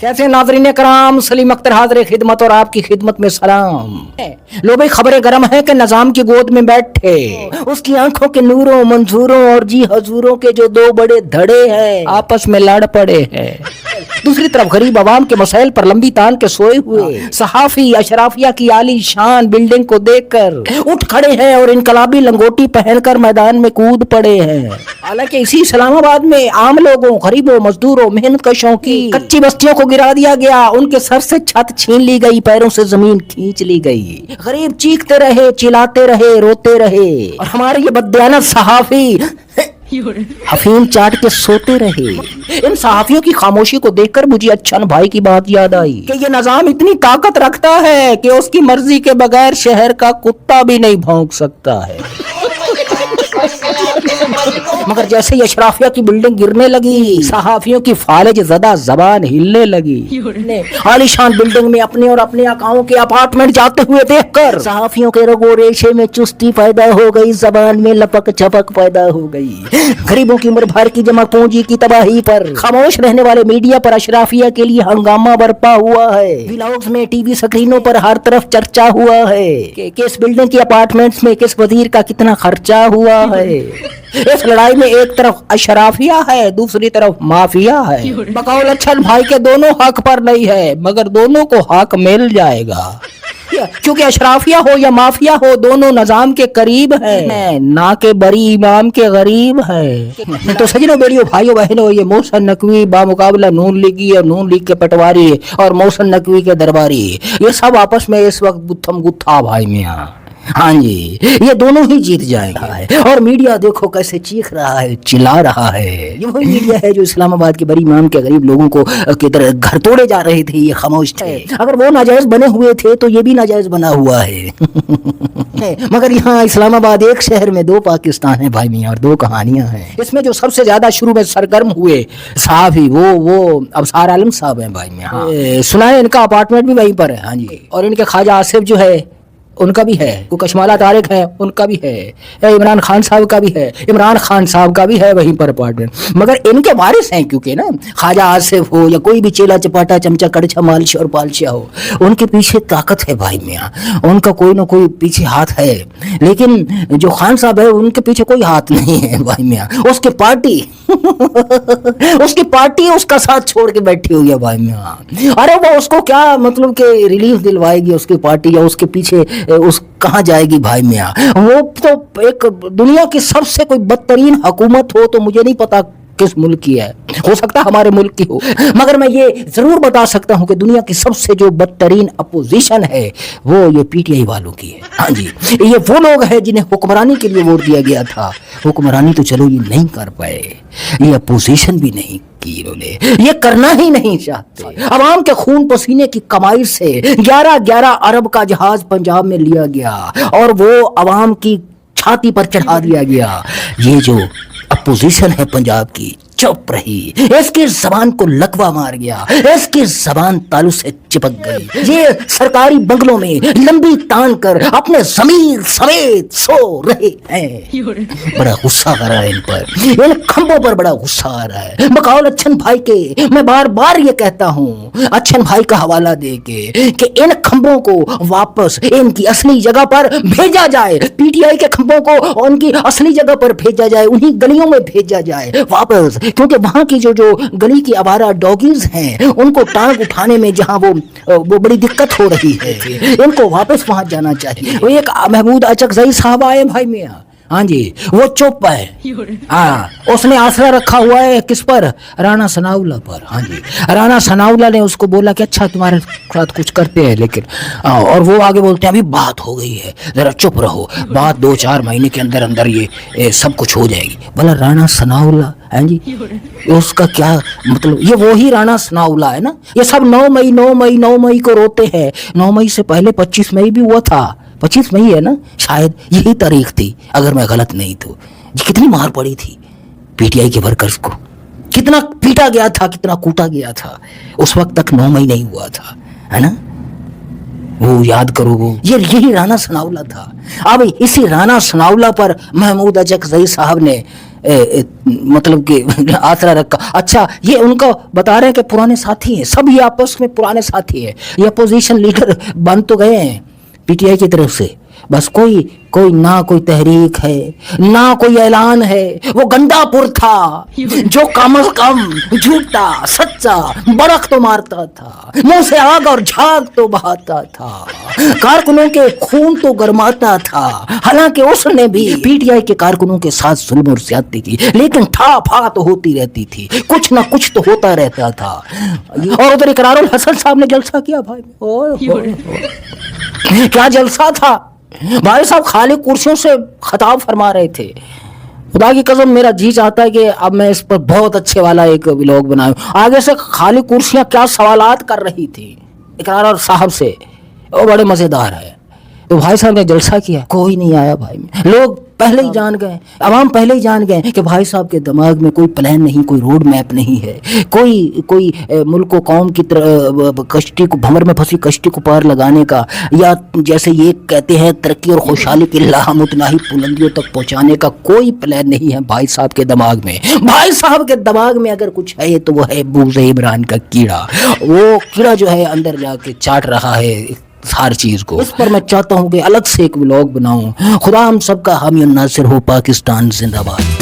कैसे नाज़रीन कराम, सलीम अख्तर हाज़िर खिदमत और आपकी खिदमत में सलाम। लो भाई, खबरें गर्म है कि निजाम की गोद में बैठे उसकी आंखों के नूरों मंजूरों और जी हजूरों के जो दो बड़े धड़े हैं आपस में लड़ पड़े हैं। दूसरी तरफ गरीब आवाम के मसाइल पर लंबी तान के सोए हुए सहाफी अशराफिया की आली शान बिल्डिंग को देखकर उठ खड़े हैं और इनकलाबी लंगोटी पहनकर मैदान में कूद पड़े हैं। हालांकि इसी इस्लामाबाद में आम लोगों, गरीबों, मजदूरों, मेहनतकशों की कच्ची बस्तियों को गिरा दिया गया, उनके सर से छत छीन ली गई, पैरों से जमीन खींच ली गई। गरीब चीखते रहे, चिल्लाते रहे, रोते रहे और हमारे ये बददियानत सहाफी अफीम चाट के सोते रहे। इन सहाफियों की खामोशी को देखकर मुझे अच्छन भाई की बात याद आई कि ये निजाम इतनी ताकत रखता है कि उसकी मर्जी के बगैर शहर का कुत्ता भी नहीं भौंक सकता है। मगर जैसे ही अशराफिया की बिल्डिंग गिरने लगी, सहाफियों की फालिज ज़दा जबान हिलने लगी। आलीशान बिल्डिंग में अपने और अपने आकाओं के अपार्टमेंट जाते हुए देखकर सहाफियों के रगो रेशे में चुस्ती पैदा हो गई, जबान में लपक झपक पैदा हो गई। गरीबों की उम्र भर की जमा पूंजी की तबाही पर खामोश रहने वाले मीडिया पर अशराफिया के लिए हंगामा बरपा हुआ है। व्लॉग्स में, टीवी स्क्रीनों पर हर तरफ चर्चा हुआ है कि किस बिल्डिंग के अपार्टमेंट्स में किस वजीर का कितना खर्चा हुआ है। इस लड़ाई में एक तरफ अशराफिया है, दूसरी तरफ माफिया है। बकौल अच्छन भाई के दोनों हक पर नहीं है, मगर दोनों को हक मिल जाएगा क्योंकि अशराफिया हो या माफिया हो, दोनों निजाम के करीब है, ना के बरी इमाम के गरीब है। तो सजनों, बेड़ियों, भाइयों, बहनों, ये मोहसिन नकवी बामुकाबला नून लीगी और नून लीग के पटवारी और मोहसिन नकवी के दरबारी, ये सब आपस में इस वक्त गुत्थम गुत्था भाई मियां। हाँ जी, ये दोनों ही जीत जाएंगे। और मीडिया देखो कैसे चीख रहा है, चिल्ला रहा है। ये वही मीडिया है जो इस्लामाबाद के बड़ी इमाम के गरीब लोगों को की तरह घर तोड़े जा रहे थे, ये खामोश थे। अगर वो नाजायज बने हुए थे तो ये भी नाजायज बना हुआ है। मगर यहाँ इस्लामाबाद एक शहर में दो पाकिस्तान है भाई मियाँ, और दो कहानियां हैं। इसमें जो सबसे ज्यादा शुरू में सरगर्म हुए साहब ही वो अबसार आलम साहब हैं भाई मियाँ। सुना है इनका अपार्टमेंट भी वहीं पर है। हाँ जी, और इनके ख्वाजा आसिफ जो है उनका भी है, वो कशमाला तारिक है उनका भी है, इमरान खान साहब का भी है, इमरान खान साहब का भी है वहीं पर अपार्टमेंट। मगर इनके वारिस हैं, क्योंकि ना ख्वाजा आसिफ हो या कोई भी चेला चपाटा चमचा कड़छा मालशा और पालशा हो, उनके पीछे ताकत है भाई मियाँ, उनका कोई ना कोई पीछे हाथ है। लेकिन जो खान साहब है उनके पीछे कोई हाथ नहीं है भाई मियाँ, उसकी पार्टी उसकी पार्टी उसका साथ छोड़ के बैठी हुई है भाई मियाँ। अरे वो उसको क्या मतलब कि रिलीफ दिलवाएगी उसकी पार्टी, या उसके पीछे उस कहाँ जाएगी भाई मियाँ। वो तो एक दुनिया की सबसे कोई बदतरीन हुकूमत हो तो मुझे नहीं पता किस मुल्क की है, हो सकता हमारे मुल्क की हो, मगर मैं ये जरूर बता सकता हूँ कि दुनिया की सबसे जो बदतरीन अपोजिशन है वो ये पीटीआई वालों की है। हाँ जी, ये वो लोग हैं जिन्हें हुक्मरानी के लिए वोट दिया गया था। हुक्मरानी तो चलो ये नहीं कर पाए, ये अपोजिशन भी नहीं की इन्होंने, ये करना ही नहीं चाहते। अवाम के खून पसीने की कमाई से 11-11 अरब का जहाज पंजाब में लिया गया और वो अवाम की छाती पर चढ़ा दिया गया। ये जो अपोजिशन है पंजाब की चुप रही, इसकी जबान को लकवा मार गया, इसकी जबान तालू से चिपक गई। ये सरकारी बंगलों में लंबी तान कर अपने जमीर समेत सो रहे हैं। बड़ा गुस्सा आ रहा है इन पर, इन खंभों पर बड़ा गुस्सा आ रहा है। बकौल अच्छन भाई के मैं बार बार ये कहता हूँ, अच्छन भाई का हवाला दे के कि इन खंभों को वापस इनकी असली जगह पर भेजा जाए, पीटीआई के खंभों को उनकी असली जगह पर भेजा जाए, उन्हीं गलियों में भेजा जाए वापस, क्योंकि वहां की जो गली की आवारा डॉगीज हैं उनको टांग उठाने में जहां वो बड़ी दिक्कत हो रही है, इनको वापस वहां जाना चाहिए। वो एक महमूद अचकजई साहब आए भाई मियाँ, हाँ जी, वो चुप है। हाँ, उसने आसरा रखा हुआ है किस पर? राणा सनाउल्लाह पर। हाँ जी, राणा सनाउल्लाह ने उसको बोला कि अच्छा तुम्हारे साथ कुछ करते हैं, लेकिन और वो आगे बोलते हैं अभी बात हो गई है, जरा चुप रहो, बात 2-4 महीने के अंदर अंदर ये सब कुछ हो जाएगी। बोला राणा सनाउल्लाह, हाँ जी, उसका क्या मतलब? ये वो ही राणा सनाउल्लाह है ना। ये सब 9 मई को रोते हैं। 9 मई से पहले 25 मई भी हुआ था, 25 मई है ना शायद, यही तारीख थी अगर मैं गलत नहीं तो। कितनी मार पड़ी थी पीटीआई के वर्कर्स को, कितना पीटा गया था, कितना कूटा गया था। उस वक्त तक 9 मई नहीं हुआ था, है ना, वो याद करो। वो यही राणा सनाउल्लाह था। अब इसी राणा सनाउल्लाह पर महमूद अचकजई साहब ने مطلب کہ آسرا رکھا. اچھا یہ ان کا بتا رہے ہیں کہ پرانے ساتھی ہیں, سب یہ آپس میں پرانے ساتھی ہیں, یہ اپوزیشن لیڈر بن تو گئے ہیں پی ٹی آئی کی طرف سے, بس کوئی نہ کوئی تحریک ہے نہ کوئی اعلان ہے. وہ گنڈا پور تھا جو کم از کم جھوٹا سچا برق تو مارتا تھا, منہ سے آگ اور جھاگ تو بہاتا تھا, کارکنوں کے خون تو گرماتا تھا. حالانکہ اس نے بھی پی ٹی آئی کے کارکنوں کے ساتھ ظلم اور زیادتی کی, لیکن ٹھا پھا تو ہوتی رہتی تھی, کچھ نہ کچھ تو ہوتا رہتا تھا. اور ادھر اقرار الحسن صاحب نے جلسہ کیا بھائی, کیا جلسہ تھا بھائی صاحب. خالی کرسیوں سے خطاب فرما رہے تھے. خدا کی قسم میرا جی چاہتا ہے کہ اب میں اس پر بہت اچھے والا ایک ولاگ بناؤں. آگے سے خالی کرسیاں کیا سوالات کر رہی تھی اقرار صاحب سے, وہ بڑے مزیدار ہے. تو بھائی صاحب نے جلسہ کیا, کوئی نہیں آیا بھائی. لوگ پہلے ہی جان گئے, عوام پہلے ہی جان گئے کہ بھائی صاحب کے دماغ میں کوئی پلان نہیں, کوئی روڈ میپ نہیں ہے, کوئی ملک و قوم کی کشتی کو, بھنور میں پھنسی کشتی کو پار لگانے کا, یا جیسے یہ کہتے ہیں ترقی اور خوشحالی کی لامتناہی بلندیوں تک پہنچانے کا کوئی پلان نہیں ہے بھائی صاحب کے دماغ میں. بھائی صاحب کے دماغ میں اگر کچھ ہے تو وہ ہے بوز عمران کا کیڑا. وہ کیڑا جو ہے اندر جا کے چاٹ رہا ہے ہر چیز کو. اس پر میں چاہتا ہوں کہ الگ سے ایک ولاگ بناؤں. خدا ہم سب کا حامی و ناصر ہو. پاکستان زندہ باد.